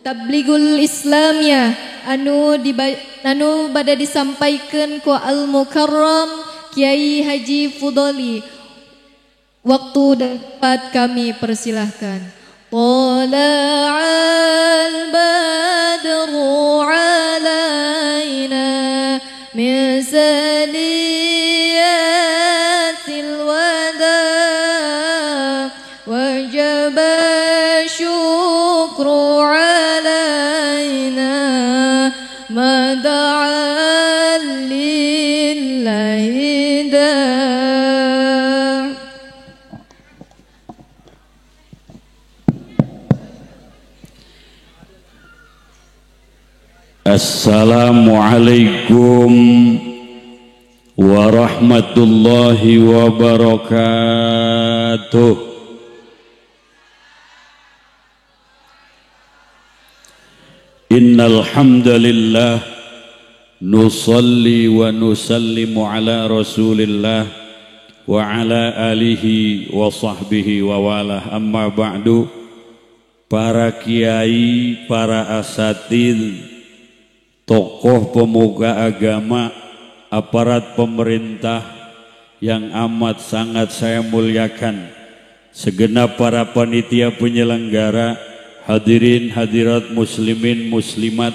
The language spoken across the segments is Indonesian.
Tabligul Islamnya anu bada disampaikan ku Al Mukarram Kiai Haji Fudoli. Waktu dan tempat kami persilahkan. Tala'al badru alaina min saniyatil wada wajaba syukru alaina mada'al lillahi da'. Assalamualaikum warahmatullahi wabarakatuh. Innal hamdalillah nusalli wa nusallimu ala Rasulillah wa ala alihi wa sahbihi wa walah. Amma ba'du. Para kiai, para asatidz, tokoh pemuka agama, aparat pemerintah yang amat sangat saya muliakan, segenap para panitia penyelenggara, hadirin hadirat muslimin muslimat,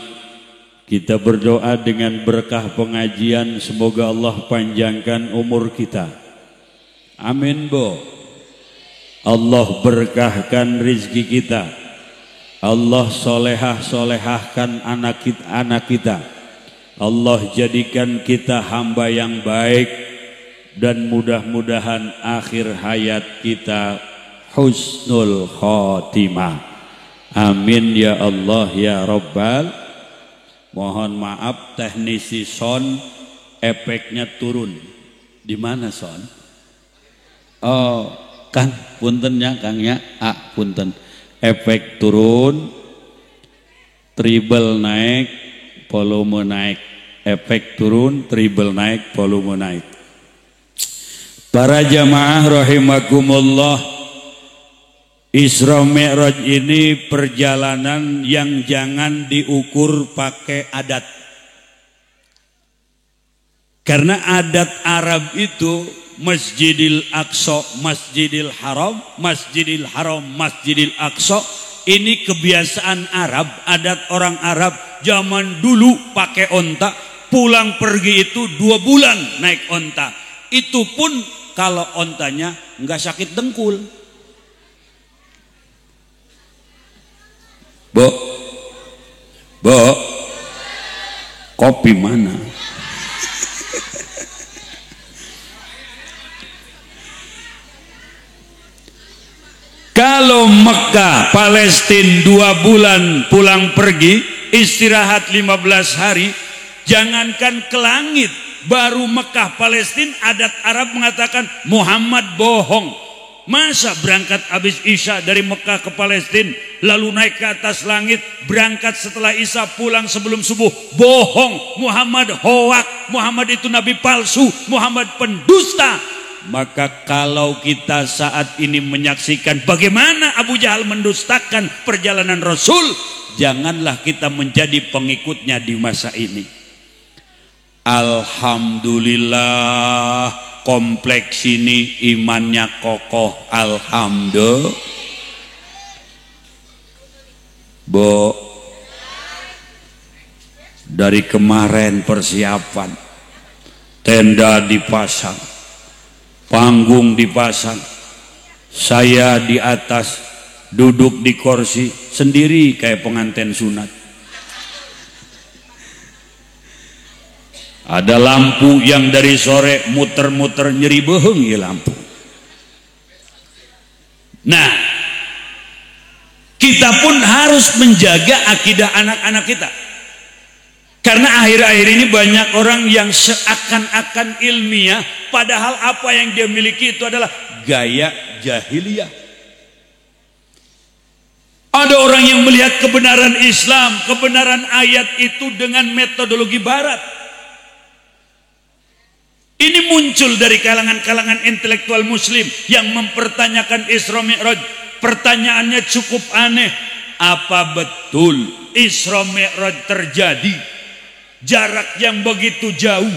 kita berdoa dengan berkah pengajian, semoga Allah panjangkan umur kita. Amin bo. Allah berkahkan rizki kita. Allah solehahkan anak kita. Allah jadikan kita hamba yang baik, dan mudah-mudahan akhir hayat kita husnul khotimah. Amin ya Allah ya Rabbal. Mohon maaf teknisi sound efeknya turun. Di mana sound? Oh, Kang, punten ya Kang ya. Punten. Efek turun, treble naik, volume naik. Efek turun, treble naik, volume naik. Para jamaah rahimakumullah, Isra Mi'raj ini perjalanan yang jangan diukur pakai adat. Karena adat Arab itu Masjidil Aqsa, Masjidil Haram, Masjidil Haram, Masjidil Aqsa. Ini kebiasaan Arab, adat orang Arab zaman dulu pakai onta, pulang pergi itu 2 bulan naik onta. Itu pun kalau ontanya nggak sakit dengkul. Bo, kopi mana? Kalau Mekah, Palestina 2 bulan pulang pergi, istirahat 15 hari, jangankan ke langit, baru Mekah, Palestina, adat Arab mengatakan Muhammad bohong. Masa berangkat habis Isya dari Mekah ke Palestina, lalu naik ke atas langit, berangkat setelah Isya, pulang sebelum subuh, bohong. Muhammad hoak, Muhammad itu nabi palsu, Muhammad pendusta. Maka kalau kita saat ini menyaksikan bagaimana Abu Jahal mendustakan perjalanan Rasul, janganlah kita menjadi pengikutnya di masa ini. Alhamdulillah, kompleks ini imannya kokoh. Alhamdulillah. Bo, dari kemarin persiapan, tenda dipasang, panggung dipasang, saya di atas duduk di kursi sendiri kayak pengantin sunat. Ada lampu yang dari sore muter-muter nyeri beheng ya lampu. Nah, kita pun harus menjaga akidah anak-anak kita. Karena akhir-akhir ini banyak orang yang seakan-akan ilmiah, padahal apa yang dia miliki itu adalah gaya jahiliyah. Ada orang yang melihat kebenaran Islam, kebenaran ayat itu dengan metodologi barat. Ini muncul dari kalangan-kalangan intelektual muslim yang mempertanyakan Isra Mi'raj. Pertanyaannya cukup aneh. Apa betul Isra Mi'raj terjadi? Jarak yang begitu jauh.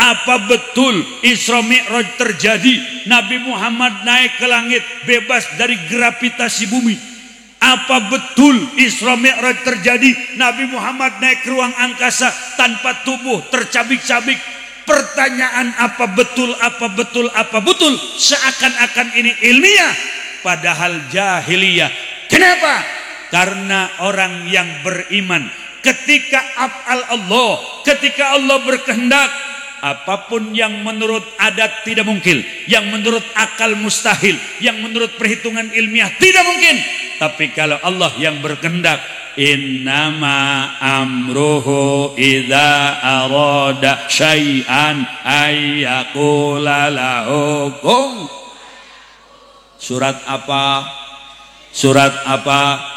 Apa betul Isra Mi'raj terjadi? Nabi Muhammad naik ke langit bebas dari gravitasi bumi. Apa betul Isra Mi'raj terjadi? Nabi Muhammad naik ke ruang angkasa tanpa tubuh tercabik-cabik. Pertanyaan apa betul, apa betul, apa betul, seakan-akan ini ilmiah, padahal jahiliyah. Kenapa? Karena orang yang beriman ketika af'al Allah, ketika Allah berkehendak, apapun yang menurut adat tidak mungkin, yang menurut akal mustahil, yang menurut perhitungan ilmiah tidak mungkin. Tapi kalau Allah yang berkehendak, innama amruhu idza arada syai'an ayyaqula lahu kun. Surat apa? Surat apa?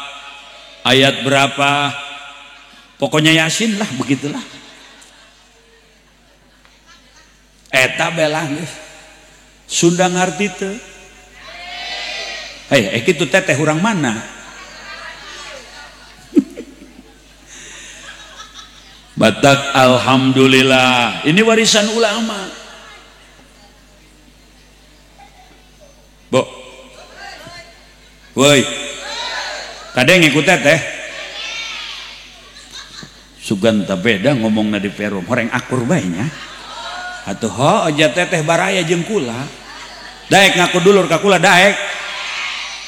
Ayat berapa? Pokoknya Yasin lah, begitulah. Eta belah geus. Sunda ngarti teu? Hei, kitu teteh urang mana? Batak alhamdulillah. Ini warisan ulama. Bo. Woi. Kadang ngikut teh suganta beda ngomongna di perum horeng akur bae nya atuh ho aja teteh baraya jeung kula daek ngaku dulur ka kula daek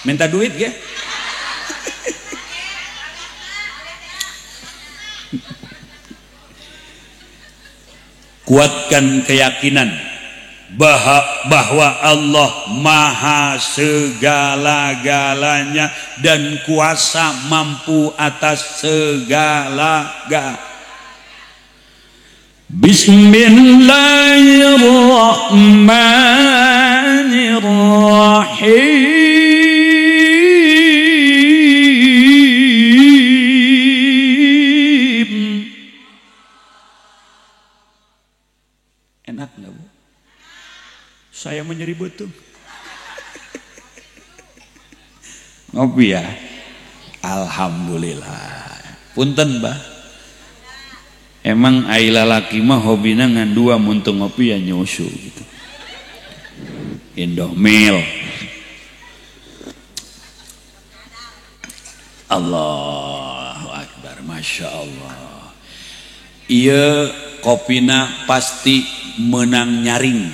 minta duit ge kuatkan keyakinan bahwa Allah maha segala-galanya dan kuasa mampu atas segala-galanya. Bismillahirrahmanirrahim. Enak nggak Bu? Saya menyeri betul. Ngopi ya. Alhamdulillah. Punten Mbah. Emang ai lalaki mah hobina ngan dua muntung ngopi ya nyusu gitu. Indomil. Allahu Akbar, Masya Allah. Iya kopina pasti menang nyaring.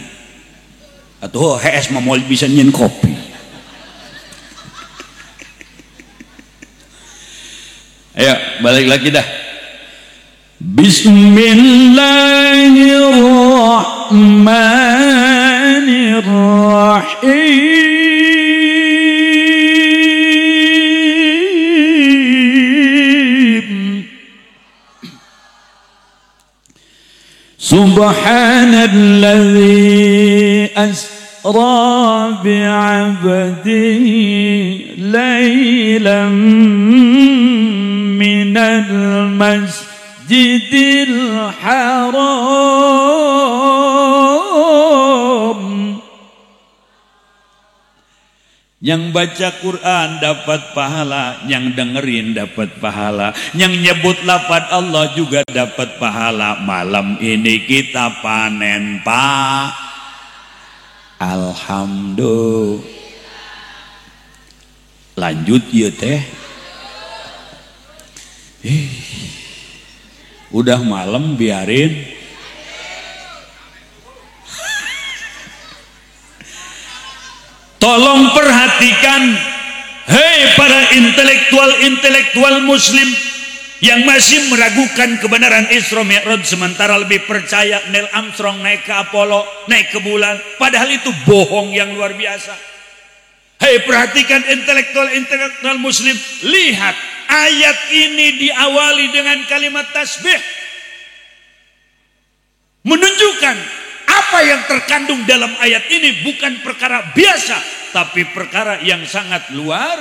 Atau HS mah mau bisa nyen kopi. Ayo balik lagi dah. Bismillahirrahmanirrahim. Subhanalladzi asra bi'abdihi laylan minal masjidil haram. Yang baca Quran dapat pahala, yang dengerin dapat pahala, yang nyebut lafaz Allah juga dapat pahala. Malam ini kita panen Pak. Alhamdulillah. Lanjut ya teh. Udah malam biarin. Tolong perhatikan, hei para intelektual muslim yang masih meragukan kebenaran Isra Mi'raj sementara lebih percaya Neil Armstrong naik ke Apollo, naik ke bulan, padahal itu bohong yang luar biasa. Hei perhatikan intelektual muslim, lihat ayat ini diawali dengan kalimat tasbih, menunjukkan apa yang terkandung dalam ayat ini bukan perkara biasa, tapi perkara yang sangat luar.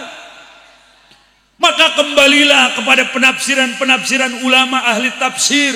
Maka kembalilah kepada penafsiran ulama ahli tafsir.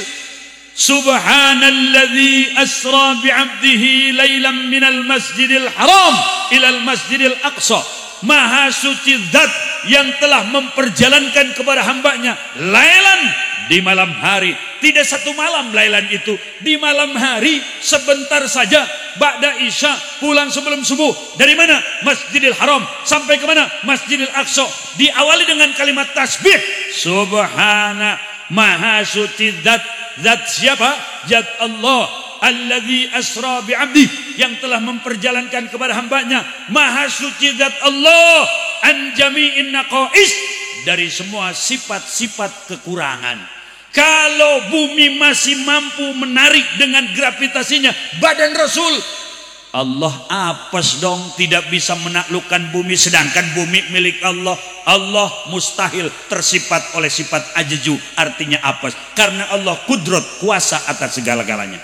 Subhanalladzi asra bi'abdihi lailan minal masjidil haram ilal masjidil aqsa. Maha suci zat yang telah memperjalankan kepada hambanya lailan, di malam hari. Tidak satu malam lailan itu, di malam hari sebentar saja. Ba'da isya, pulang sebelum subuh. Dari mana? Masjidil Haram. Sampai ke mana? Masjidil Aqsa. Diawali dengan kalimat tasbih. Subhana, maha suci zat. Zat siapa? Zat Allah. Alladzi asra bi'abdi, yang telah memperjalankan kepada hambanya. Maha suci zat Allah. An jami'in naqais, dari semua sifat-sifat kekurangan. Kalau bumi masih mampu menarik dengan gravitasinya badan Rasul, Allah apes dong, tidak bisa menaklukkan bumi. Sedangkan bumi milik Allah. Allah mustahil tersifat oleh sifat ajju, artinya apes, karena Allah kudrat, kuasa atas segala-galanya.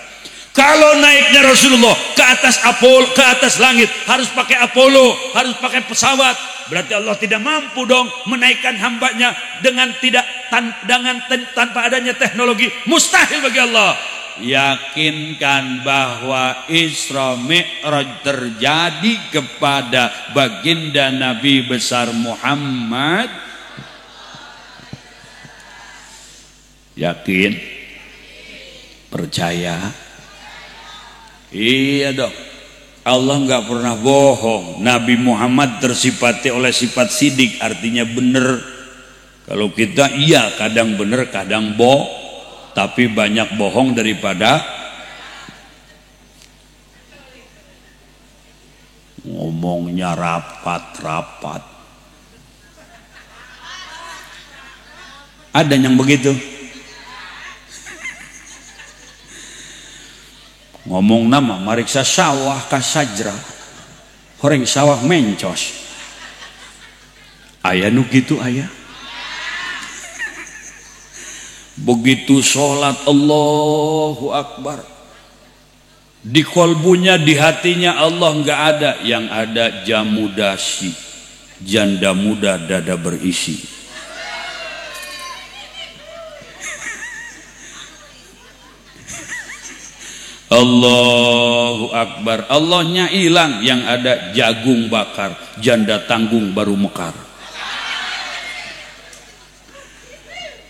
Kalau naiknya Rasulullah ke atas Apollo, ke atas langit, harus pakai Apollo, harus pakai pesawat. Berarti Allah tidak mampu dong menaikkan hambanya dengan tanpa adanya teknologi. Mustahil bagi Allah. Yakinkan bahwa Isra Mi'raj terjadi kepada baginda Nabi besar Muhammad. Yakin? Percaya? Iya dong. Allah nggak pernah bohong. Nabi Muhammad tersifati oleh sifat sidik, artinya benar. Kalau kita iya kadang benar kadang bohong, tapi banyak bohong daripada ngomongnya rapat-rapat. Ada yang begitu. Ngomong nama mariksa sawah kasajra, horeng sawah mencos. Ayah nu gitu ayah. Begitu sholat Allahu Akbar, di kolbunya, di hatinya Allah nggak ada. Yang ada jamu dasi, janda muda dada berisi. Allahu Akbar, Allahnya hilang. Yang ada jagung bakar, janda tanggung baru mekar.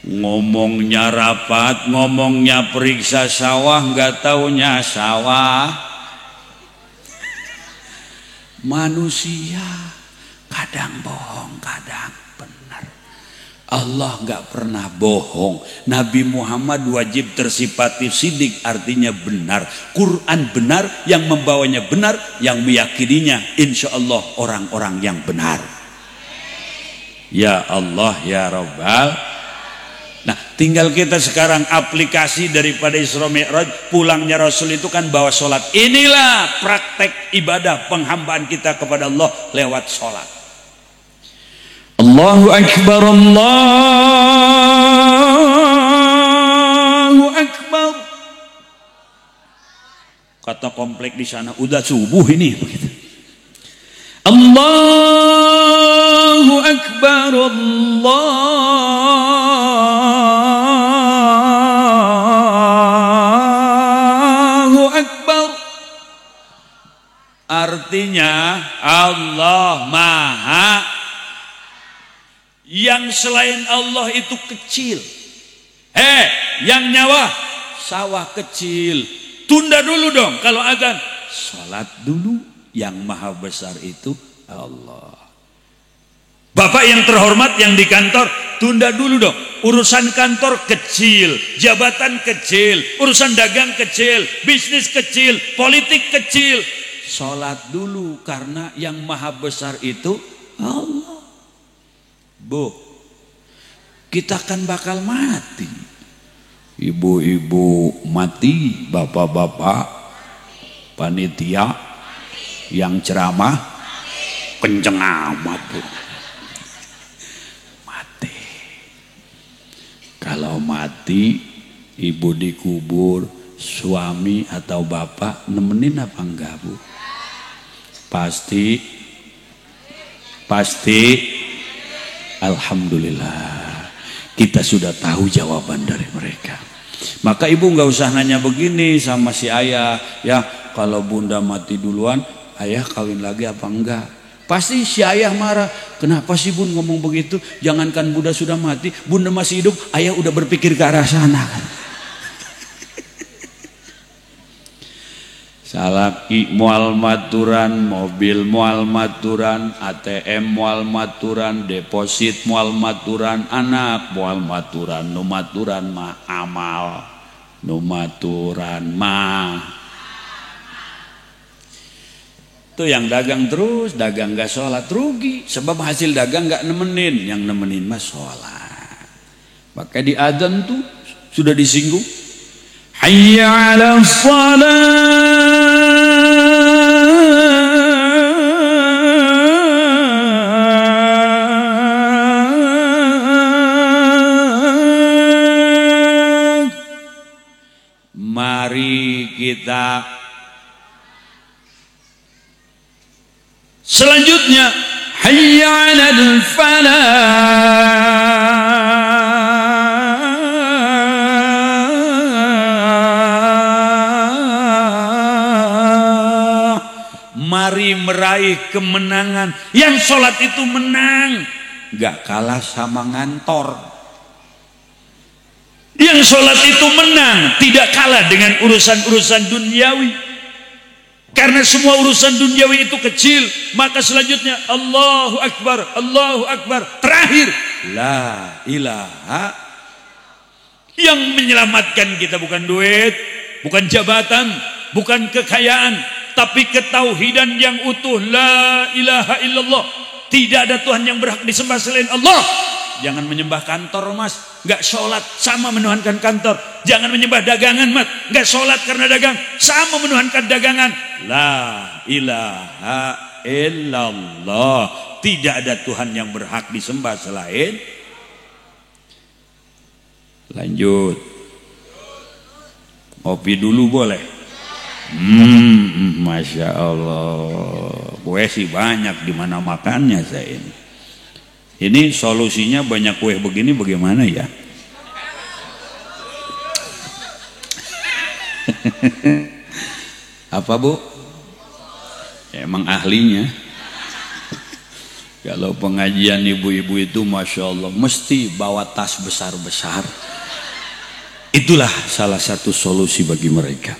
Ngomongnya rapat, ngomongnya periksa sawah, nggak taunya sawah. Manusia kadang bohong, kadang benar. Allah nggak pernah bohong. Nabi Muhammad wajib tersifati sidik, artinya benar. Quran benar, yang membawanya benar, yang meyakininya insya Allah orang-orang yang benar. Ya Allah ya Rabbal. Nah, tinggal kita sekarang aplikasi daripada Isra Mi'raj. Pulangnya Rasul itu kan bawa sholat. Inilah praktek ibadah penghambaan kita kepada Allah lewat sholat. Allahu Akbar, Allahu Akbar. Kata komplek di sana, udah subuh ini begitu. Allahu Akbar, Allahu Akbar. Artinya Allah Maha. Yang selain Allah itu kecil. Yang nyawa sawah kecil. Tunda dulu dong kalau adzan. Salat dulu. Yang maha besar itu Allah. Bapak yang terhormat yang di kantor, tunda dulu dong. Urusan kantor kecil, jabatan kecil, urusan dagang kecil, bisnis kecil, politik kecil. Salat dulu karena yang maha besar itu Allah. Bu, kita kan bakal mati. Ibu-ibu mati, bapak-bapak panitia yang ceramah kenceng amat bu. Mati. Kalau mati, ibu dikubur, suami atau bapak nemenin apa enggak bu? Pasti. Alhamdulillah, kita sudah tahu jawaban dari mereka. Maka ibu nggak usah nanya begini sama si ayah, ya kalau bunda mati duluan, ayah kawin lagi apa enggak? Pasti si ayah marah. Kenapa sih bun ngomong begitu? Jangankan bunda sudah mati, bunda masih hidup, ayah udah berpikir ke arah sana. Salaki mual maturan, mobil mual maturan, ATM mual maturan, deposit mual maturan, anak mual maturan, nu maturan mah amal, nu maturan mah. Tuh yang dagang terus, dagang gak sholat rugi, sebab hasil dagang gak nemenin, yang nemenin mah sholat. Maka di adzan tuh sudah disinggung, hayya 'ala shalah. Mari kita selanjutnya hayya 'alal falah. Mari meraih kemenangan. Yang sholat itu menang, gak kalah sama ngantor. Yang sholat itu menang, tidak kalah dengan urusan-urusan duniawi. Karena semua urusan duniawi itu kecil. Maka selanjutnya Allahu Akbar, Allahu Akbar. Terakhir la ilaha. Yang menyelamatkan kita bukan duit, bukan jabatan, bukan kekayaan, tapi ketauhidan yang utuh. La ilaha illallah. Tidak ada Tuhan yang berhak disembah selain Allah. Jangan menyembah kantor mas, gak sholat sama menuhankan kantor. Jangan menyembah dagangan mas, gak sholat karena dagang, sama menuhankan dagangan. La ilaha illallah. Tidak ada Tuhan yang berhak disembah selain. Lanjut. Kopi dulu boleh? Masya Allah. Kue sih banyak, di mana makannya saya ini. Ini solusinya banyak kue begini bagaimana ya? Apa bu? Emang ahlinya. Kalau pengajian ibu-ibu itu Masya Allah mesti bawa tas besar-besar. Itulah salah satu solusi bagi mereka.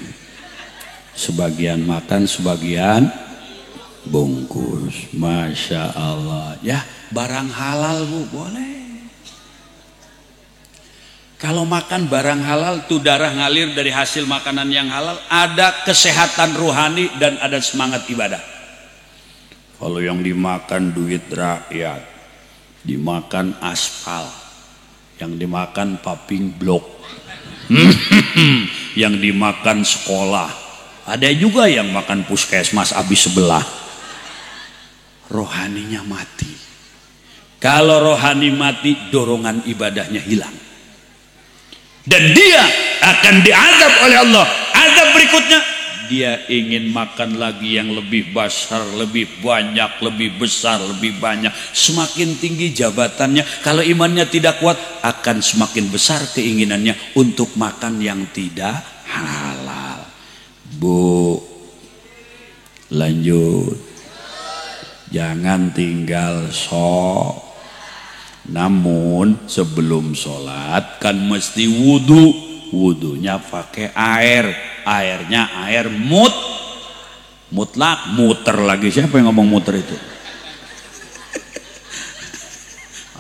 Sebagian makan, sebagian bungkus. Masya Allah. Ya, barang halal bu, boleh. Kalau makan barang halal tuh darah ngalir dari hasil makanan yang halal, ada kesehatan rohani dan ada semangat ibadah. Kalau yang dimakan duit rakyat, dimakan aspal, yang dimakan paving blok, yang dimakan sekolah, ada juga yang makan puskesmas habis sebelah. Rohaninya mati. Kalau rohani mati, dorongan ibadahnya hilang. Dan dia akan diazab oleh Allah. Azab berikutnya, dia ingin makan lagi yang lebih besar, lebih banyak, lebih besar, lebih banyak. Semakin tinggi jabatannya, kalau imannya tidak kuat, akan semakin besar keinginannya untuk makan yang tidak halal. Bu, lanjut. Jangan tinggal sok. Namun sebelum sholat kan mesti wudhu. Wudhunya pakai air. Airnya air mutlak. Muter lagi. Siapa yang ngomong muter itu?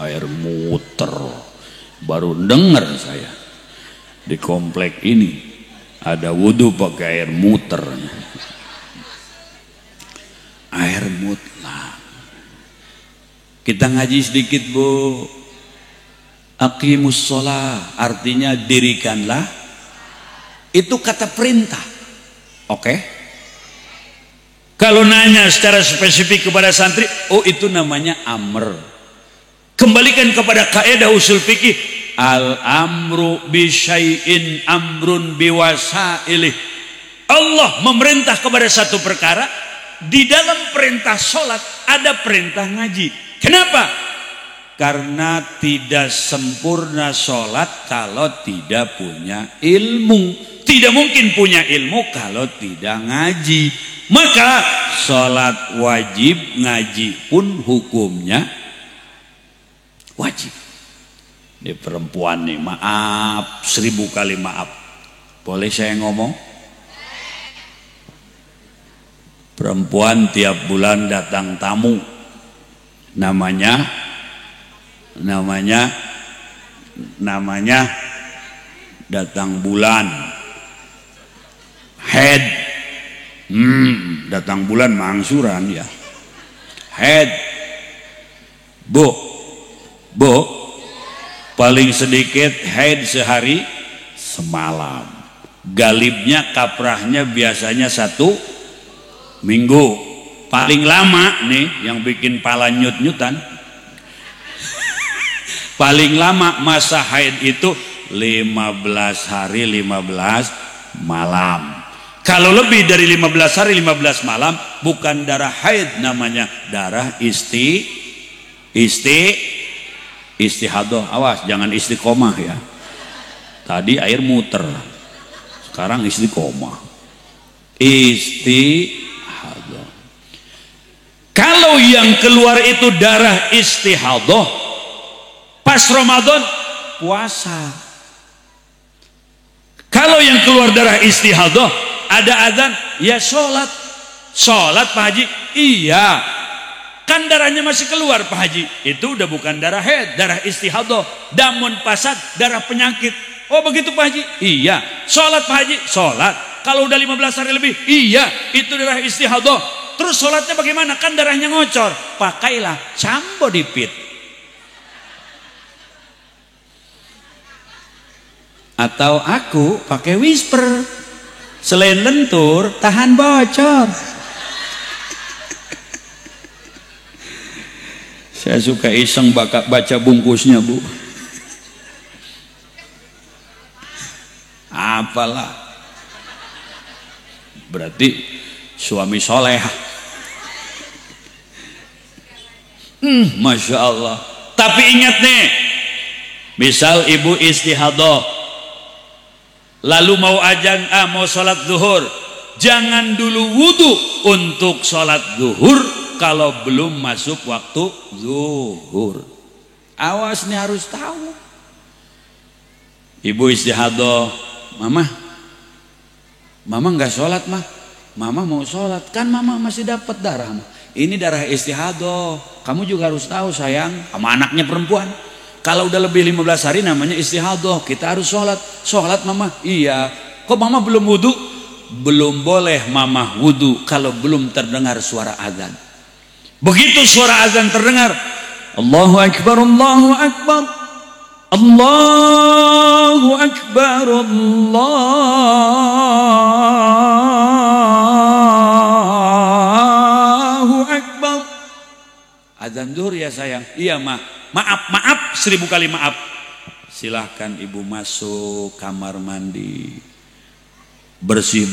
Air muter. Baru dengar saya. Di komplek ini ada wudhu pakai air muter. Air mutlak. Kita ngaji sedikit bu. Aqimus sholah, artinya dirikanlah. Itu kata perintah. Oke. Kalau nanya secara spesifik kepada santri, oh itu namanya amr. Kembalikan kepada kaidah usul fikih, al amru bi syai'in amrun biwasailih. Allah memerintah kepada satu perkara. Di dalam perintah sholat ada perintah ngaji. Kenapa? Karena tidak sempurna sholat kalau tidak punya ilmu. Tidak mungkin punya ilmu kalau tidak ngaji. Maka sholat wajib, ngaji pun hukumnya wajib. Ini perempuan nih, maaf, 1000 kali maaf. Boleh saya ngomong? Perempuan tiap bulan datang tamu, namanya datang bulan, head, datang bulan mangsuran ya, head, bu, paling sedikit head sehari semalam, galibnya kaprahnya biasanya 1 minggu, paling lama nih yang bikin pala nyut-nyutan, paling lama masa haid itu 15 hari 15 malam. Kalau lebih dari 15 hari 15 malam bukan darah haid, namanya darah istihadah. Awas jangan istiqomah ya. Tadi air muter, sekarang istiqomah. Istihadah. Kalau yang keluar itu darah istihadah, pas Ramadan puasa. Kalau yang keluar darah istihadah, ada adzan, ya sholat Pak Haji. Iya, kan darahnya masih keluar Pak Haji, itu udah bukan darah haid, darah istihadah. Damun pasat darah penyakit. Oh begitu Pak Haji? Iya. Sholat Pak Haji? Sholat. Kalau udah 15 hari lebih, iya, itu darah istihadah. Terus sholatnya bagaimana? Kan darahnya ngocor. Pakailah cambodipit atau aku pakai whisper, selain lentur tahan bocor. Saya suka iseng baca bungkusnya Bu. Apalah, berarti suami soleh. Masya Allah. Tapi ingat nih, misal ibu istihadah lalu mau mau sholat zuhur, jangan dulu wudhu untuk sholat zuhur kalau belum masuk waktu zuhur. Awas nih, harus tahu. Ibu istihadah, mama nggak sholat mama mau sholat, kan mama masih dapat darah. Ini darah istihadah, kamu juga harus tahu sayang, sama anaknya perempuan. Kalau udah lebih 15 hari namanya istihadah, kita harus sholat mama. Iya. Kok mama belum wudhu? Belum boleh mama wudhu kalau belum terdengar suara azan. Begitu suara azan terdengar, Allahu Akbar, Allahu Akbar, Allahu Akbar, Allahu Akbar. Azan zuhur ya sayang. Iya maaf 1000 kali maaf. Silahkan ibu masuk kamar mandi, bersih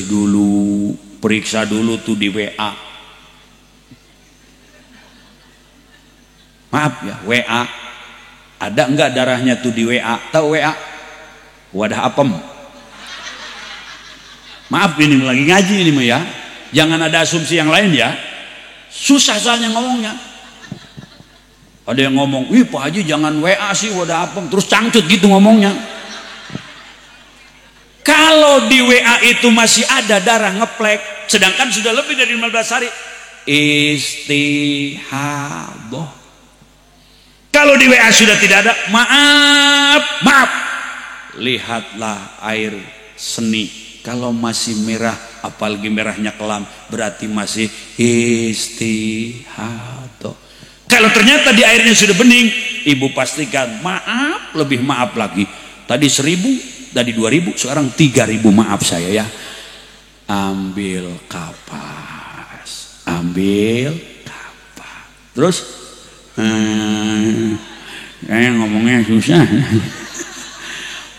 dulu, periksa dulu tuh di WA. Maaf ya, WA ada enggak darahnya tuh di WA? Tahu WA? Wadah apem. Maaf ini lagi ngaji ini mah ya, jangan ada asumsi yang lain ya. Susah soalnya ngomongnya. Ada yang ngomong, wih Pak Haji jangan WA sih, wadah apem, terus cangcut gitu ngomongnya. Kalau di WA itu masih ada darah ngeplek, sedangkan sudah lebih dari 15 hari, istihadah. Kalau di WA sudah tidak ada, maaf, lihatlah air seni. Kalau masih merah, apalagi merahnya kelam, berarti masih istihadah. Kalau ternyata di airnya sudah bening, ibu pastikan maaf, lebih maaf lagi. Tadi 1000, tadi 2000, sekarang 3000 maaf saya ya. Ambil kapas. Terus kayak ngomongnya susah.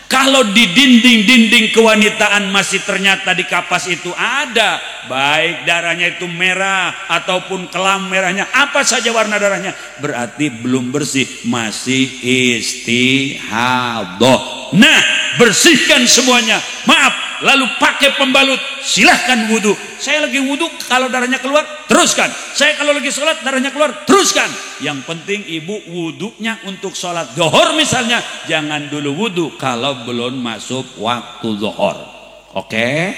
Kalau di dinding kewanitaan masih ternyata di kapas itu ada, baik darahnya itu merah ataupun kelam merahnya, apa saja warna darahnya, berarti belum bersih, masih istihadah. Nah, bersihkan semuanya. Maaf, lalu pakai pembalut, silahkan wudhu. Saya lagi wudhu, kalau darahnya keluar, teruskan. Saya kalau lagi sholat, darahnya keluar, teruskan. Yang penting ibu wudhunya untuk sholat zuhur misalnya, jangan dulu wudhu kalau belum masuk waktu zuhur. Oke?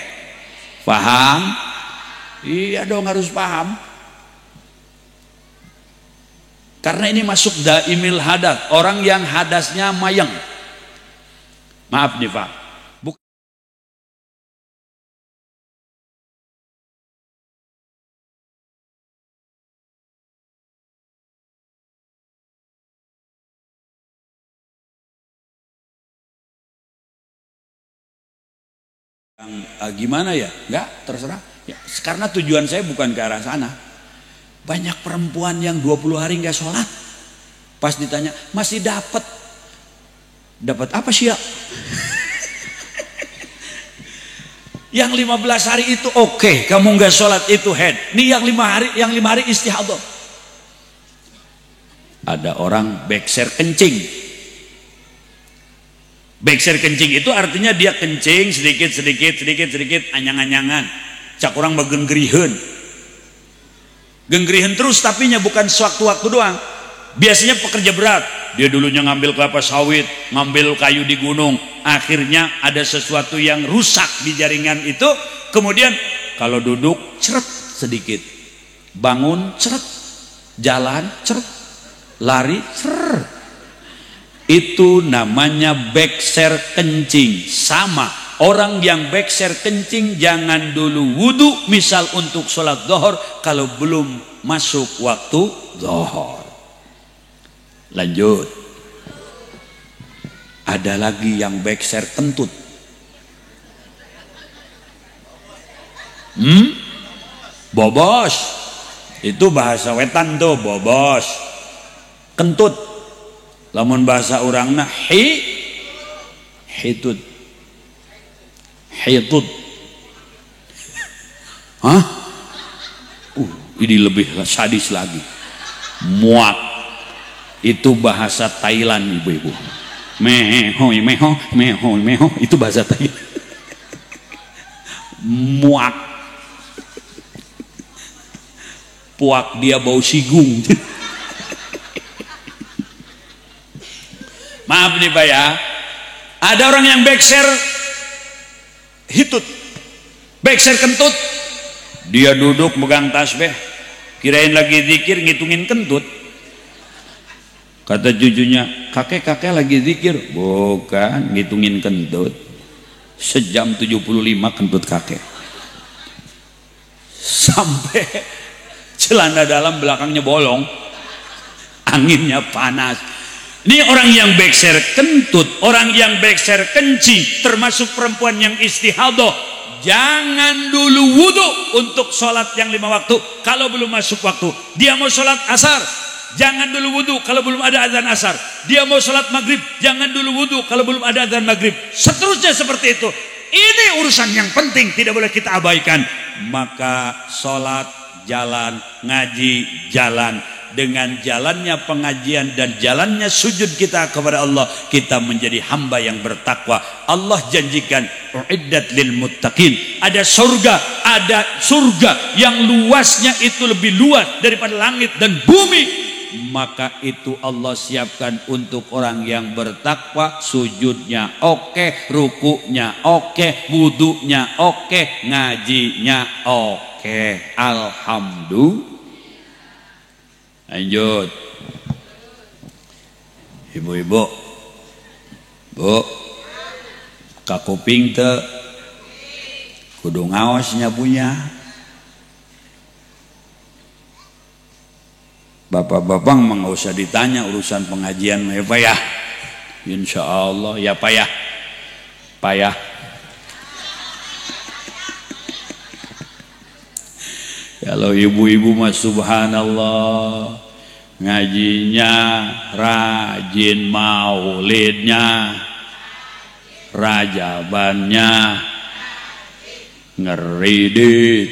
Paham? Iya dong, harus paham. Karena ini masuk daimil hadas, orang yang hadasnya mayang. Maaf nih Pak. Gimana ya? Enggak, terserah. Ya, karena tujuan saya bukan ke arah sana. Banyak perempuan yang 20 hari nggak sholat. Pas ditanya, masih dapat. Dapat apa sih ya? Yang 15 hari itu oke, kamu nggak sholat itu head. Nih yang 5 hari istihadah. Ada orang bekser kencing. Bekser kencing itu artinya dia kencing sedikit, anyang-anyangan. Cak orang begenggerihen. Genggerihen terus tapinya bukan sewaktu-waktu doang. Biasanya pekerja berat. Dia dulunya ngambil kelapa sawit, ngambil kayu di gunung. Akhirnya ada sesuatu yang rusak di jaringan itu. Kemudian kalau duduk ceret sedikit. Bangun ceret. Jalan ceret. Lari ceret. Itu namanya bekser kencing. Sama. Orang yang bekser kencing jangan dulu wudhu misal untuk sholat zuhur kalau belum masuk waktu zuhur. Lanjut. Ada lagi yang bekser kentut. Bobos. Itu bahasa wetan tuh, bobos. Kentut. Lamun bahasa orangna hitut. Hitut. Hah? Ini lebih sadis lagi. Muak. Itu bahasa Thailand ibu-ibu. Mehoy meho, mehoy meho. Itu bahasa Thailand. Muak. Puak dia bau sigung. Maaf nih Pak ya. Ada orang yang bekser hitut, bekser kentut. Dia duduk megang tasbih, kirain lagi zikir ngitungin kentut. Kata cucunya, kakek lagi zikir. Bukan, ngitungin kentut. Sejam 75 kentut kakek. Sampai celana dalam belakangnya bolong, anginnya panas. Ini orang yang bekser kentut, orang yang bekser kencing, termasuk perempuan yang istihadah. Jangan dulu wudhu untuk sholat yang 5 waktu kalau belum masuk waktu. Dia mau sholat asar, jangan dulu wudhu kalau belum ada azan asar. Dia mau sholat maghrib, jangan dulu wudhu kalau belum ada azan maghrib. Seterusnya seperti itu. Ini urusan yang penting, tidak boleh kita abaikan. Maka sholat jalan, ngaji jalan. Dengan jalannya pengajian dan jalannya sujud kita kepada Allah, kita menjadi hamba yang bertakwa. Allah janjikan uiddat lil muttaqin. Ada surga yang luasnya itu lebih luas daripada langit dan bumi. Maka itu Allah siapkan untuk orang yang bertakwa. Sujudnya oke, rukunya oke, wudunya oke, ngajinya oke. Alhamdulillah. Lanjut. Ibu-ibu, bu, kakuping te kudu ngawasnya punya. Bapak-bapak mah nggak usah ditanya urusan pengajian ya Pak ya. Insya Allah ya Pak ya. Pak ya. Kalau ibu-ibu mah subhanallah, ngajinya rajin, maulidnya, rajabannya, ngeridit.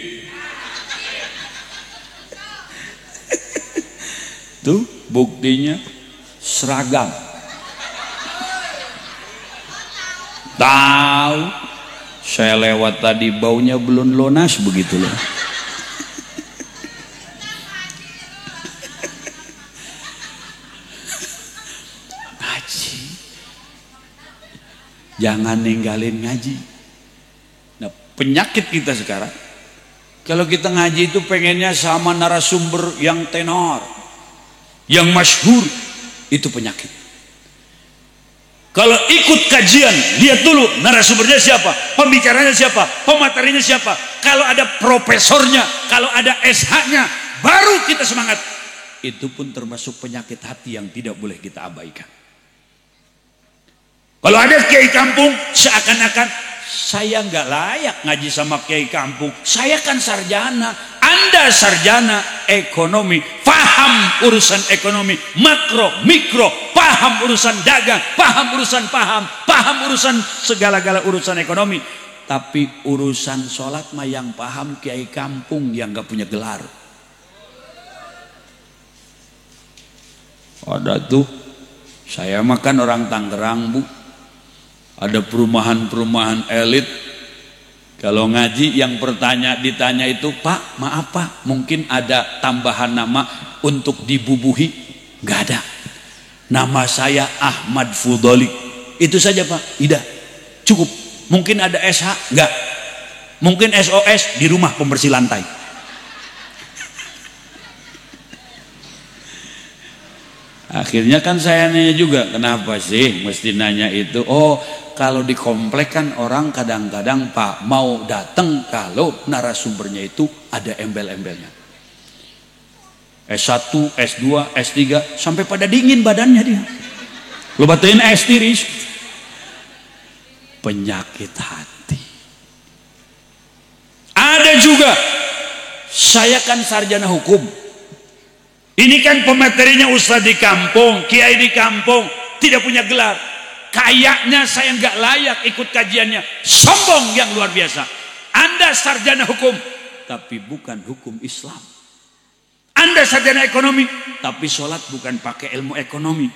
Tuh buktinya seragam. Tahu Saya lewat tadi baunya belum lunas begitulah. Ngaji. Jangan ninggalin ngaji. Nah, penyakit kita sekarang, kalau kita ngaji itu pengennya sama narasumber yang tenor, yang masyhur, itu penyakit. Kalau ikut kajian, lihat dulu narasumbernya siapa, pembicaranya siapa, pematerinya siapa. Kalau ada profesornya, kalau ada SH-nya, baru kita semangat. Itu pun termasuk penyakit hati yang tidak boleh kita abaikan. Kalau ada kiai kampung, seakan-akan saya nggak layak ngaji sama kiai kampung. Saya kan sarjana. Anda sarjana ekonomi, paham urusan ekonomi, makro, mikro, paham urusan dagang, paham urusan segala-gala urusan ekonomi. Tapi urusan sholat mah yang paham kiai kampung yang nggak punya gelar. Ada tuh, saya makan orang Tangerang, Bu. Ada perumahan-perumahan elit. Kalau ngaji yang ditanya itu, Pak, maaf Pak, mungkin ada tambahan nama untuk dibubuhi? Gak ada. Nama saya Ahmad Fudolik. Itu saja Pak. Tidak. Cukup. Mungkin ada SH? Enggak. Mungkin SOS di rumah pembersih lantai. Akhirnya kan saya nanya juga, kenapa sih mesti nanya itu? Oh, kalau di komplek kan orang kadang-kadang Pak mau datang kalau narasumbernya itu ada embel-embelnya. S1, S2, S3 sampai pada dingin badannya dia. Lu batain es tiris. Penyakit hati. Ada juga, saya kan sarjana hukum. Ini kan pematerinya ustaz di kampung, kiai di kampung, tidak punya gelar. Kayaknya saya nggak layak ikut kajiannya. Sombong yang luar biasa. Anda sarjana hukum, tapi bukan hukum Islam. Anda sarjana ekonomi, tapi sholat bukan pakai ilmu ekonomi.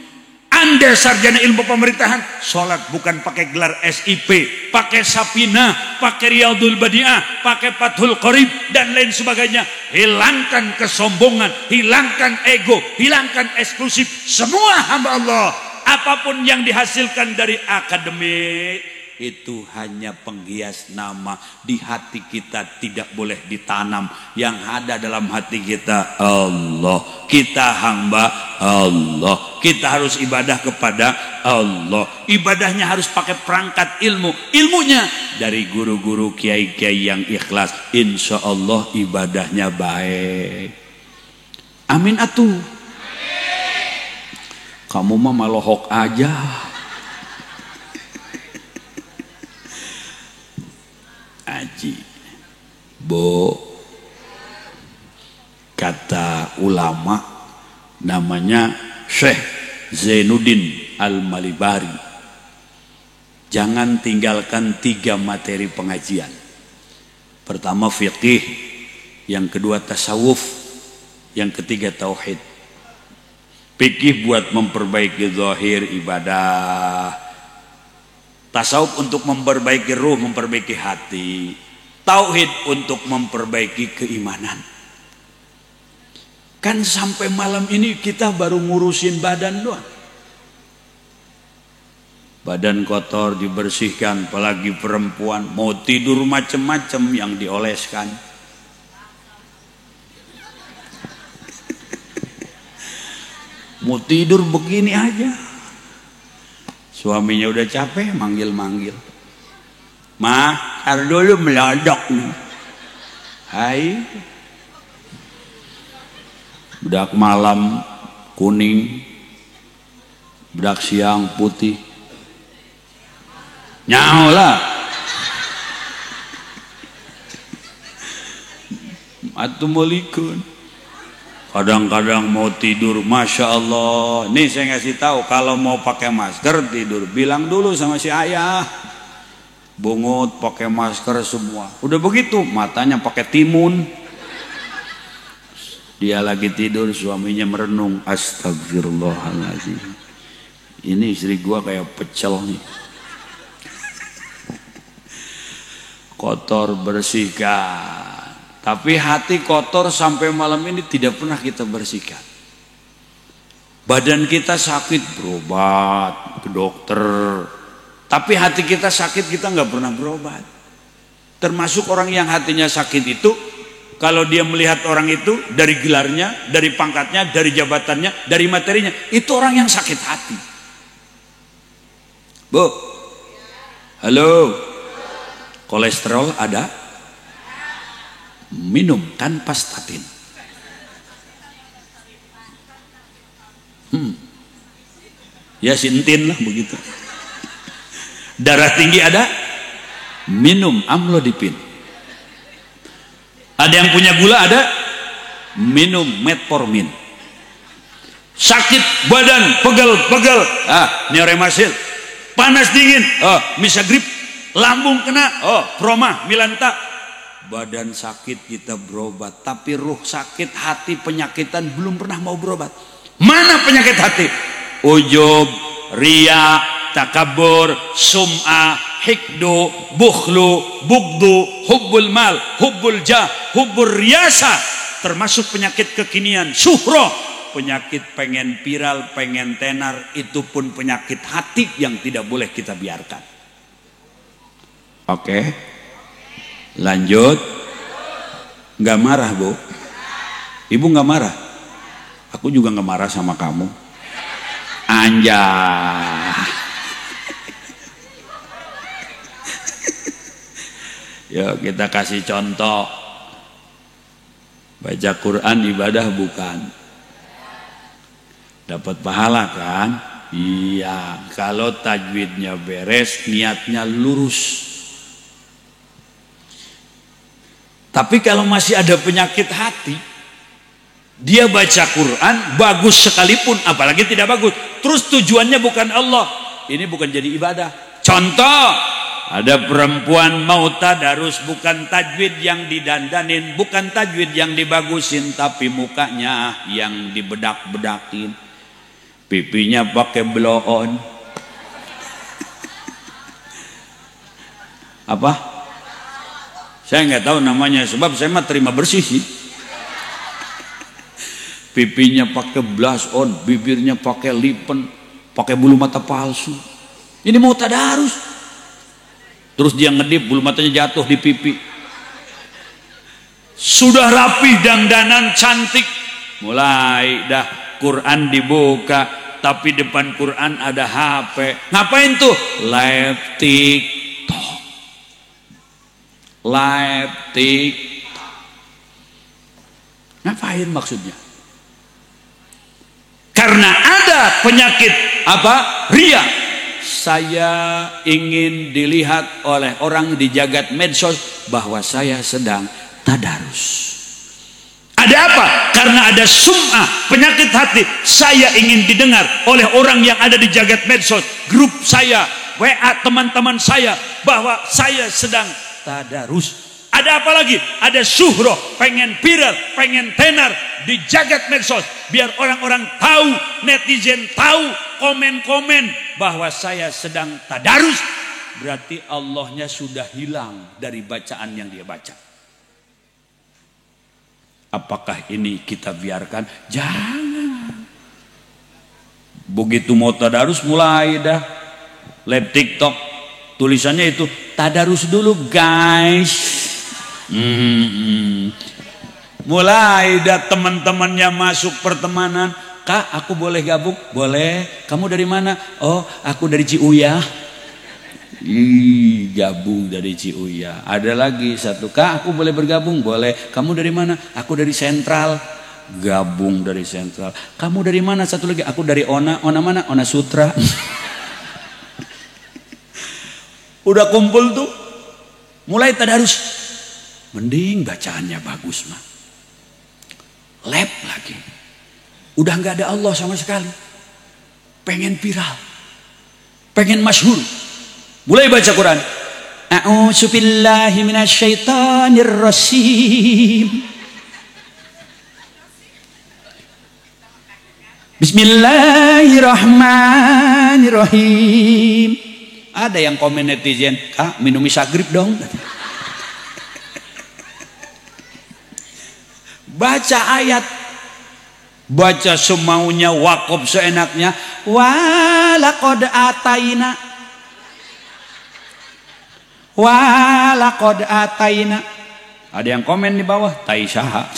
Anda sarjana ilmu pemerintahan, sholat bukan pakai gelar SIP, pakai Sapinah, pakai Riyadul Badi'ah, pakai Fathul Qorib, dan lain sebagainya. Hilangkan kesombongan, hilangkan ego, hilangkan eksklusif. Semua hamba Allah, apapun yang dihasilkan dari akademik, itu hanya penghias nama. Di hati kita tidak boleh ditanam. Yang ada dalam hati kita Allah. Kita hamba Allah. Kita harus ibadah kepada Allah. Ibadahnya harus pakai perangkat ilmu. Ilmunya dari guru-guru kiai-kiai yang ikhlas. Insya Allah ibadahnya baik. Amin atuh. Kamu mah malohok aja. Aji, Bo, kata ulama namanya Syekh Zainuddin Al-Malibari, jangan tinggalkan 3 materi pengajian. Pertama fiqih, yang kedua tasawuf, yang ketiga tauhid. Fikih buat memperbaiki zahir ibadah, tasawuf untuk memperbaiki ruh, memperbaiki hati, tauhid untuk memperbaiki keimanan. Kan sampai malam ini kita baru ngurusin badan doang. Badan kotor dibersihkan, apalagi perempuan mau tidur macem-macem yang dioleskan. Mau tidur begini aja. Suaminya udah capek, manggil-manggil. Ma, tar dulu melodok nih. Hai. Bedak malam kuning, bedak siang putih. Nyaho lah. Assalamualaikum. Kadang-kadang mau tidur, Masya Allah. Nih saya ngasih tahu, kalau mau pakai masker tidur, bilang dulu sama si ayah. Bungut pakai masker semua. Udah begitu, matanya pakai timun. Dia lagi tidur, suaminya merenung. Astagfirullahaladzim. Ini istri gua kayak pecel nih. kotor bersihkan. Tapi hati kotor sampai malam ini tidak pernah kita bersihkan. Badan kita sakit, berobat ke dokter. Tapi hati kita sakit, kita nggak pernah berobat. Termasuk orang yang hatinya sakit itu, kalau dia melihat orang itu dari gelarnya, dari pangkatnya, dari jabatannya, dari materinya, itu orang yang sakit hati. Bu, halo, kolesterol ada? Minum tanpa statin. Ya sintin lah begitu. Darah tinggi ada? Minum amlodipin. Ada yang punya gula ada? Minum metformin. Sakit badan, pegel-pegel, neuremasil. Panas dingin, misagrip. Lambung kena, proma, milanta. Badan sakit kita berobat, tapi ruh sakit, hati penyakitan belum pernah mau berobat. Mana penyakit hati? Ujub, riya, takabur, sum'ah, hikdu, bukhlu, bugdu, hubbul mal, hubbul jah, hubbul riyasa. Termasuk penyakit kekinian, syuhroh. Penyakit pengen viral, pengen tenar, itu pun penyakit hati yang tidak boleh kita biarkan. Oke, lanjut. Nggak marah, Bu? Ibu nggak marah? Aku juga nggak marah sama kamu. Anjay. Yuk kita kasih contoh. Baca Quran ibadah bukan? Dapat pahala kan? Iya, kalau tajwidnya beres, niatnya lurus. Tapi kalau masih ada penyakit hati, dia baca Quran bagus sekalipun, apalagi tidak bagus, terus tujuannya bukan Allah, ini bukan jadi ibadah. Contoh, ada perempuan mau tadarus, bukan tajwid yang didandanin, bukan tajwid yang dibagusin, tapi mukanya yang dibedak-bedakin, pipinya pakai blow on. Apa? Saya nggak tahu namanya, sebab saya mah terima bersih sih. Pipinya pakai blush on, bibirnya pakai lipen, pakai bulu mata palsu. Ini mau tadarus. Terus dia ngedip, bulu matanya jatuh di pipi. Sudah rapi, dandanan cantik. Mulai dah Quran dibuka, tapi depan Quran ada HP. Ngapain tuh? Live TikTok. Live TikTok. Ngapain maksudnya? Karena ada penyakit apa? Ria. Saya ingin dilihat oleh orang di jagat medsos bahwa saya sedang tadarus. Ada apa? Karena ada sum'ah, penyakit hati. Saya ingin didengar oleh orang yang ada di jagat medsos, grup saya, WA teman-teman saya, bahwa saya sedang tadarus. Ada apa lagi? Ada syuhroh, pengen viral, pengen tenar di jagat medsos, biar orang-orang tahu, netizen tahu, komen-komen bahwa saya sedang tadarus. Berarti Allahnya sudah hilang dari bacaan yang dia baca. Apakah ini kita biarkan? Jangan. Begitu mau tadarus mulai dah live TikTok, tulisannya itu tadarus dulu guys. Mulai dah teman-temannya masuk pertemanan. Kak, aku boleh gabung? Boleh. Kamu dari mana? Oh, aku dari Ciuya. Gabung dari Ciuya. Ada lagi satu, Kak, aku boleh bergabung? Boleh. Kamu dari mana? Aku dari Sentral. Gabung dari Sentral. Kamu dari mana? Satu lagi, aku dari Ona. Ona mana? Ona Sutra. Udah kumpul tuh, mulai tadarus. Mending bacaannya bagus mah. Lab lagi. Udah nggak ada Allah sama sekali. Pengen viral, pengen masyhur. Mulai baca Quran. A'udzubillahi minasyaitonirrajim. Bismillahirrahmanirrahim. Ada yang komen netizen, Kak minum misagrip dong. baca ayat, baca semaunya, wakaf seenaknya. Walaqad ataina, walaqad ataina. Ada yang komen di bawah, tai saha.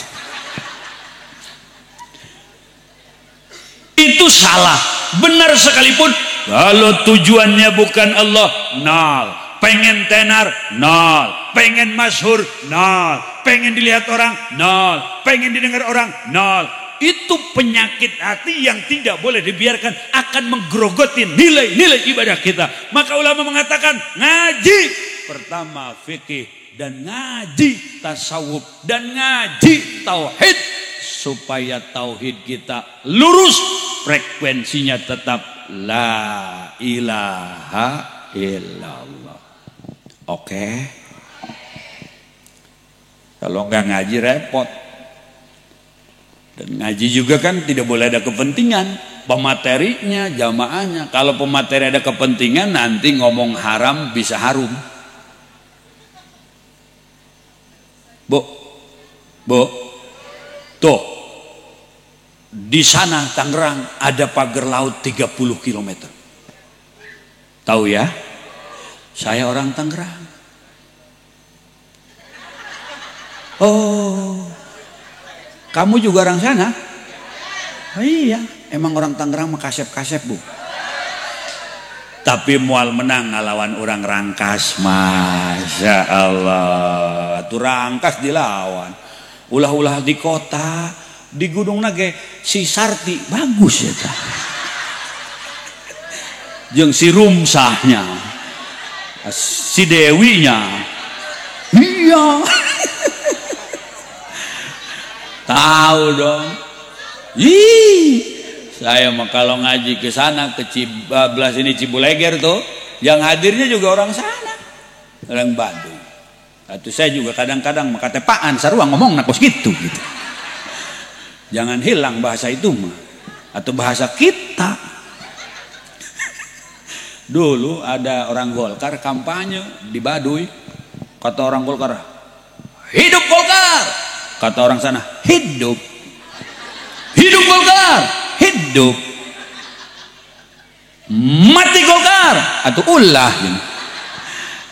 Itu salah. Benar sekalipun kalau tujuannya bukan Allah, nol. Pengen tenar, nol. Pengen masyhur, nol. Pengen dilihat orang, nol. Pengen didengar orang, nol. Itu penyakit hati yang tidak boleh dibiarkan, akan menggerogoti nilai-nilai ibadah kita. Maka ulama mengatakan ngaji pertama fikih, dan ngaji tasawuf, dan ngaji tauhid, supaya tauhid kita lurus, frekuensinya tetap la ilaha illallah. Oke. Kalau nggak ngaji repot. Dan ngaji juga kan tidak boleh ada kepentingan, pematerinya, jamaahnya. Kalau pemateri ada kepentingan, nanti ngomong haram bisa harum. Bu, tuh di sana Tangerang ada pagar laut 30 km. Tahu ya? Saya orang Tangerang. Oh, kamu juga orang sana? Oh, iya, emang orang Tangerang mah kasep-kasep, Bu. Tapi mual menang ngalawan orang Rangkas. Masya Allah, tuh Rangkas dilawan. Ulah-ulah di kota, di gunung nage si Sarti bagus ya ta. Jeung si Rumsahnya, si Dewinya, iya. Tahu dong. Saya mah kalau ngaji ke sana ke Cibablas ini Cibuleger tuh, yang hadirnya juga orang sana, orang Bandung. Atau saya juga kadang-kadang makatepaan sarua ngomong nakos gitu. Jangan hilang bahasa itu mah, atau bahasa kita. Dulu ada orang Golkar kampanye di Baduy, kata orang Golkar, hidup Golkar. Kata orang sana, hidup. Hidup Golkar, hidup. Mati Golkar, atau ulah.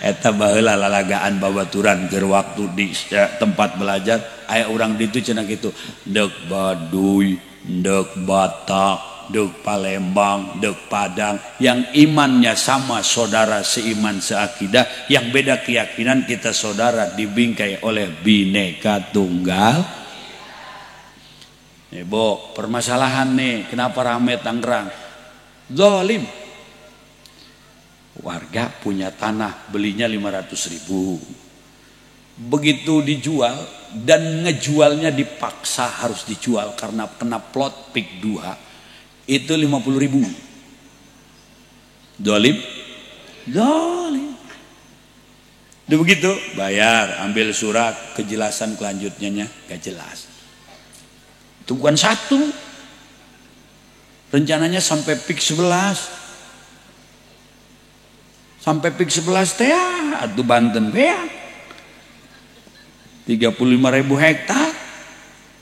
Eta baheula lalagaan babaturan keur waktu di tempat belajar, aya urang ditu cenah kitu, deuk Baduy, deuk Batak, deuk Palembang, deuk Padang, yang imannya sama saudara seiman seakidah, yang beda keyakinan kita saudara, dibingkai oleh Bhinneka Tunggal. Nih, Bo, permasalahan nih, kenapa rame Tangerang? Zalim. Warga punya tanah, belinya 500.000. Begitu dijual, dan ngejualnya dipaksa harus dijual karena kena plot pik 2, itu 50.000. Zalim. Zalim. Udah begitu, bayar, ambil surat, kejelasan kelanjutnya gak jelas. Itu bukan satu, rencananya sampai pik 11. Sampai pik 11 teh atuh Banten teh 35.000 hektar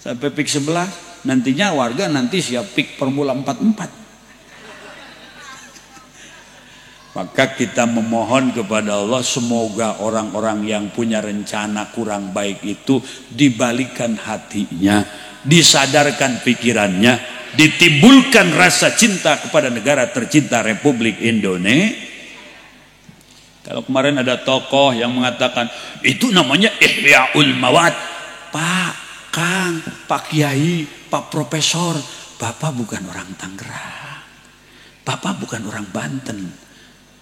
sampai pik 11. Nantinya warga nanti siap pik Formula 44. Maka kita memohon kepada Allah, semoga orang-orang yang punya rencana kurang baik itu dibalikan hatinya, disadarkan pikirannya, ditimbulkan rasa cinta kepada negara tercinta Republik Indonesia. Kalau kemarin ada tokoh yang mengatakan itu namanya Ihya'ul Mawad. Pak, Kang, Pak Kiai, Pak Profesor, Bapak bukan orang Tangerang, Bapak bukan orang Banten.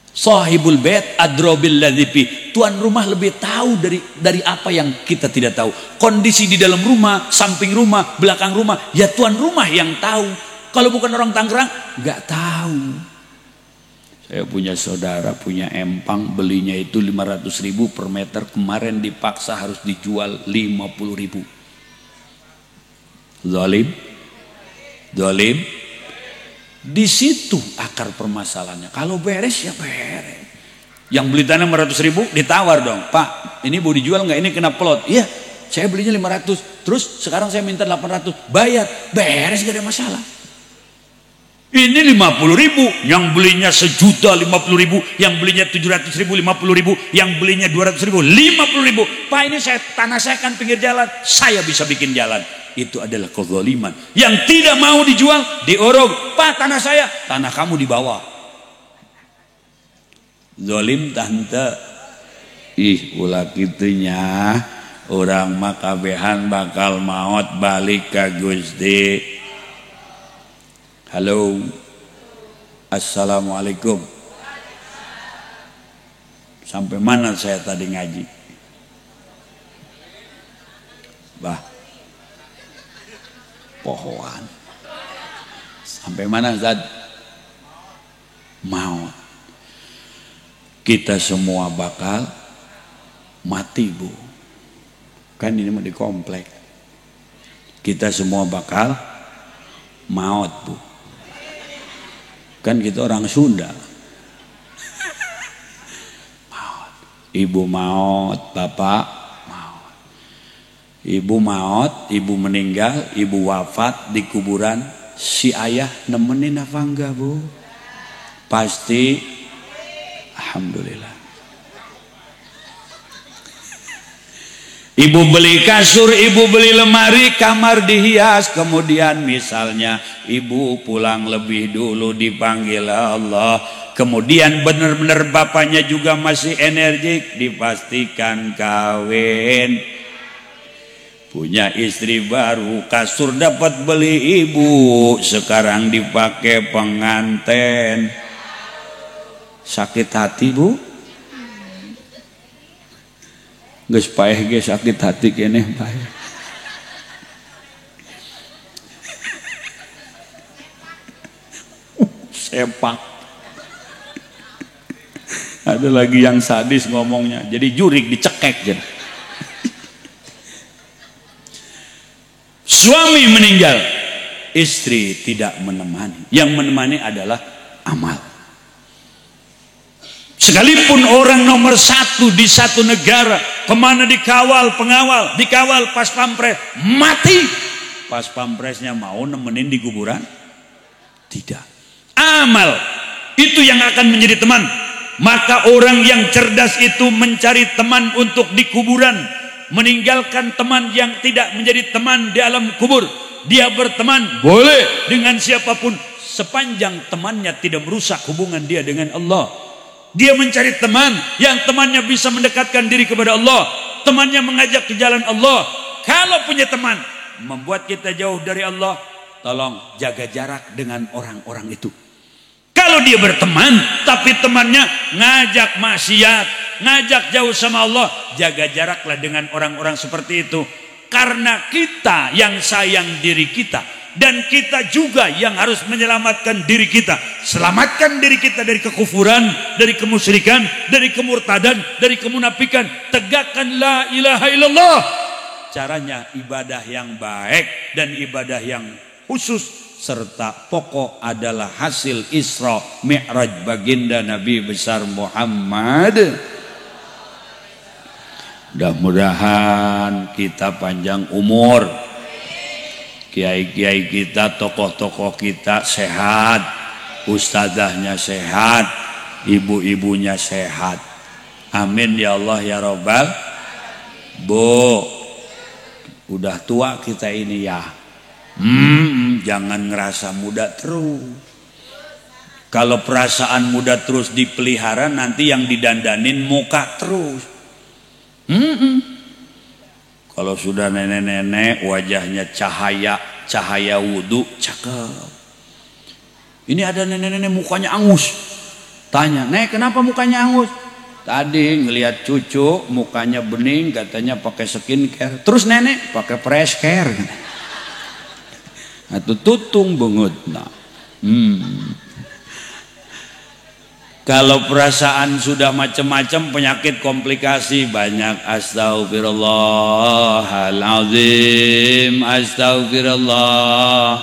Sahibul bait adrobil ladhifi, tuan rumah lebih tahu dari apa yang kita tidak tahu. Kondisi di dalam rumah, samping rumah, belakang rumah, ya tuan rumah yang tahu. Kalau bukan orang Tangerang nggak tahu. Saya punya saudara punya empang, belinya itu 500.000 per meter, kemarin dipaksa harus dijual 50.000. Zalim. Zalim. Di situ akar permasalahannya. Kalau beres ya beres. Yang beli tanah 500.000 ditawar dong, Pak, ini mau dijual nggak? Ini kena plot. Iya, saya belinya 500, terus sekarang saya minta 800, bayar, beres, gak ada masalah. Ini 50.000, yang belinya 1.050.000, yang belinya 700.000, 50.000, yang belinya 200.000, 50.000. Pak, ini tanah saya kan pinggir jalan, saya bisa bikin jalan. Itu adalah kezaliman. Yang tidak mau dijual, diorong. Pak, tanah saya, tanah kamu dibawa. Zalim tante. Ulah kitunya, orang makabehan bakal maut balik ke Gusti. Halo, assalamualaikum. Sampai mana saya tadi ngaji? Bah, pohon. Sampai mana Zad? Maut. Kita semua bakal mati, Bu. Kan ini mau di komplek. Kita semua bakal maut, Bu. Kan kita orang Sunda. Maut. Ibu maut, bapak maut. Ibu maut, ibu meninggal, ibu wafat di kuburan. Si ayah nemenin apa enggak, Bu? Pasti. Alhamdulillah. Ibu beli kasur, ibu beli lemari, kamar dihias. Kemudian misalnya ibu pulang lebih dulu dipanggil Allah. Kemudian benar-benar bapaknya juga masih energik, dipastikan kawin. Punya istri baru, kasur dapat beli ibu, sekarang dipakai pengantin. Sakit hati, Bu? Geus paeh ge sakit hati keneh bae. Sepak. Ada lagi yang sadis ngomongnya, jadi jurik dicekek jadi. Suami meninggal, istri tidak menemani. Yang menemani adalah amal. Sekalipun orang nomor 1 di satu negara, kemana dikawal pengawal, dikawal pas pampres, mati. Pas pampresnya mau nemenin di kuburan? Tidak. Amal itu yang akan menjadi teman. Maka orang yang cerdas itu mencari teman untuk di kuburan, meninggalkan teman yang tidak menjadi teman di alam kubur. Dia berteman boleh dengan siapapun sepanjang temannya tidak merusak hubungan dia dengan Allah. Dia mencari teman yang temannya bisa mendekatkan diri kepada Allah, temannya mengajak ke jalan Allah. Kalau punya teman membuat kita jauh dari Allah, tolong jaga jarak dengan orang-orang itu. Kalau dia berteman tapi temannya ngajak maksiat, ngajak jauh sama Allah, jaga jaraklah dengan orang-orang seperti itu. Karena kita yang sayang diri kita, dan kita juga yang harus menyelamatkan diri kita. Selamatkan diri kita dari kekufuran, dari kemusyrikan, dari kemurtadan, dari kemunafikan. Tegakkan la ilaha illallah. Caranya ibadah yang baik dan ibadah yang khusus, serta pokok adalah hasil Isra Mi'raj baginda Nabi besar Muhammad. Mudah-mudahan kita panjang umur, kiai-kiai kita, tokoh-tokoh kita sehat, ustazahnya sehat, ibu-ibunya sehat. Amin ya Allah ya Rabbal. Bu, udah tua kita ini ya. Jangan ngerasa muda terus. Kalau perasaan muda terus dipelihara, nanti yang didandanin muka terus. Kalau sudah nenek-nenek wajahnya cahaya wudhu, cakep. Ini ada nenek-nenek mukanya angus. Tanya, "Nek, kenapa mukanya angus?" Tadi ngelihat cucu mukanya bening, katanya pakai skincare. Terus nenek pakai fresh care. Atau tutung bengut. Kalau perasaan sudah macam-macam, penyakit komplikasi banyak. Astaghfirullahaladzim, astaghfirullah,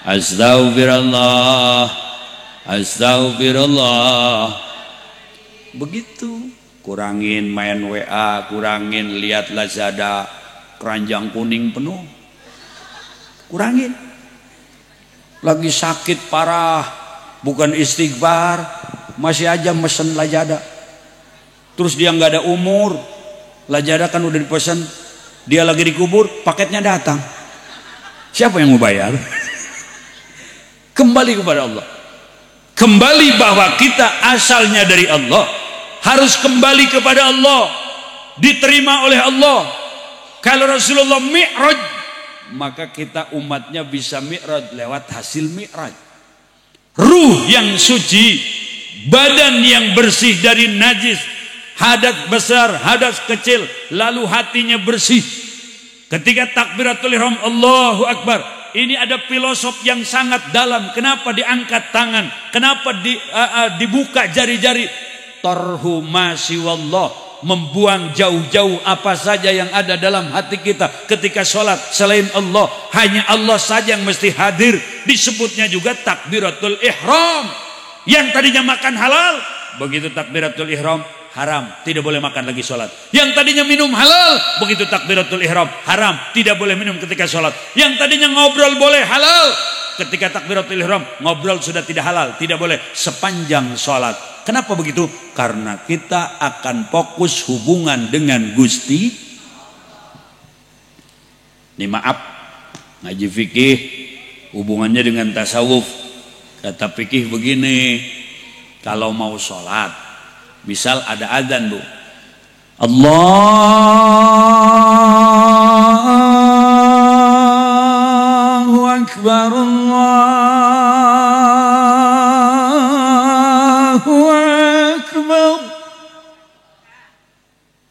astaghfirullah, astaghfirullah. Begitu. Kurangin main WA, kurangin lihat Lazada. keranjang kuning penuh. Kurangin. Lagi sakit parah, bukan istighfar, masih aja mesen Lajada. Terus dia nggak ada umur, Lajada kan udah dipesan, dia lagi dikubur, paketnya datang. Siapa yang mau bayar? Kembali kepada Allah. Kembali bahwa kita asalnya dari Allah, harus kembali kepada Allah, diterima oleh Allah. Kalau Rasulullah mi'raj, maka kita umatnya bisa mi'raj lewat hasil mi'raj. Ruh yang suci, badan yang bersih dari najis, hadas besar, hadas kecil, lalu hatinya bersih. Ketika takbiratul ihram Allahu Akbar, ini ada filosof yang sangat dalam. Kenapa diangkat tangan? Kenapa dibuka jari-jari? Tarhu ma siwallah, membuang jauh-jauh apa saja yang ada dalam hati kita ketika sholat selain Allah. Hanya Allah saja yang mesti hadir. Disebutnya juga takbiratul ihram. Yang tadinya makan halal, begitu takbiratul ihram haram, tidak boleh makan lagi sholat. Yang tadinya minum halal, begitu takbiratul ihram haram, tidak boleh minum ketika sholat. Yang tadinya ngobrol boleh halal, ketika takbiratul ihram ngobrol sudah tidak halal, tidak boleh sepanjang sholat. Kenapa begitu? Karena kita akan fokus hubungan dengan Gusti. Ini maaf, ngaji fikih hubungannya dengan tasawuf. Kata fikih begini, kalau mau sholat, misal ada adzan bu, Allahu Akbar, Allahu Akbar,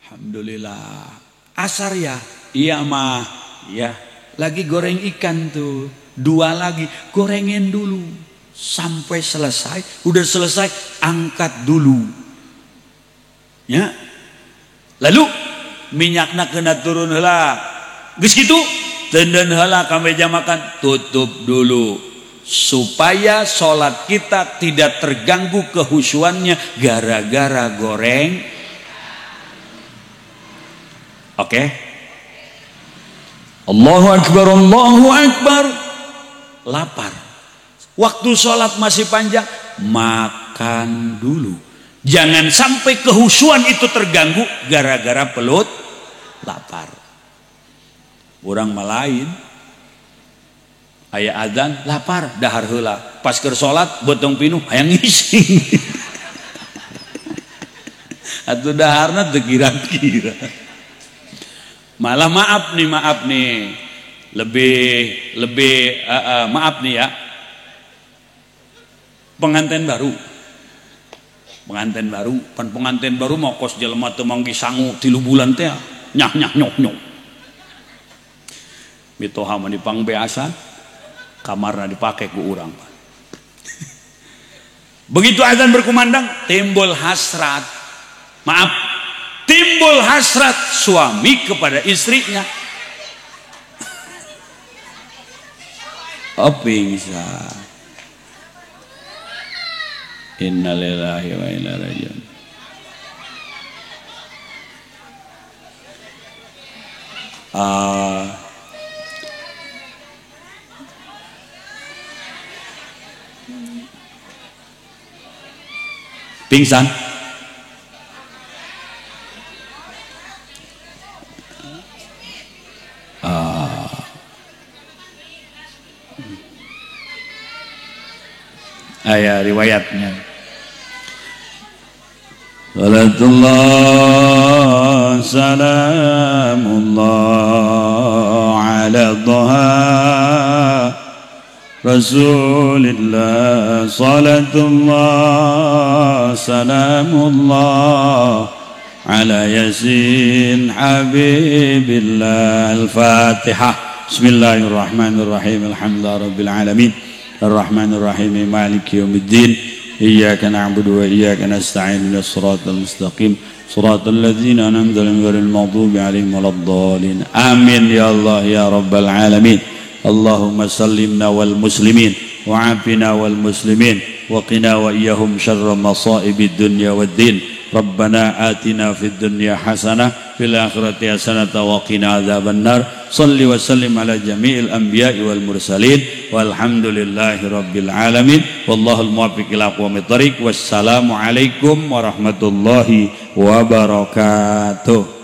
alhamdulillah. Asar ya? Iya mah, ya. Lagi goreng ikan tuh, 2 lagi, gorengin dulu sampai selesai. Udah selesai, angkat dulu, ya. Lalu minyakna kena turun heula, geus kitu tenden heula ka meja makan, tutup dulu supaya sholat kita tidak terganggu kehusuannya gara-gara goreng. Oke. Allahu Akbar, Allahu Akbar. Lapar, waktu sholat masih panjang, makan dulu. Jangan sampai kehusuan itu terganggu gara-gara pelut lapar. Orang malain aya adzan lapar dahar heula, pas keur salat botong pinuh hayang ngising. Atuh daharna teu kira-kira. Malah maaf nih, lebih maaf nih ya. Pengantin baru mau kos jelema teu manggi sangu 3 bulan teh nyah nyok mitoha mah dipangbeasan, kamarna dipake ku urang. Begitu azan berkumandang, timbul hasrat suami kepada istrinya. Pingsan. Innalillahi wa inna ilaihi raji'un. Pingsan. Ayat riwayatnya. Salatullah salamullah ala dhaha Rasulillah, salatullah salamullah ala yasin habibillah. Al-Fatihah. Bismillahirrahmanirrahim. Alhamdulillah rabbil alamin. Ar-Rahmanir-Rahim. Maliki yaumiddin. إياك نعبد وإياك نستعين الصراط المستقيم صراط الذين أنعمت عليهم غير المغضوب عليهم ولا الضالين آمين يا الله يا رب العالمين. اللهم سلمنا والمسلمين وعافنا والمسلمين وقنا وإياهم شر مصائب الدنيا والدين Rabbana atina fid dunya hasanah fil akhirati hasanah wa qina adzabannar. Shalli wa sallim ala jami'il anbiya'i wal mursalin walhamdulillahi rabbil alamin. Wallahul muwaffiq ila aqwamit thoriq. Wassalamu alaikum warahmatullahi wabarakatuh.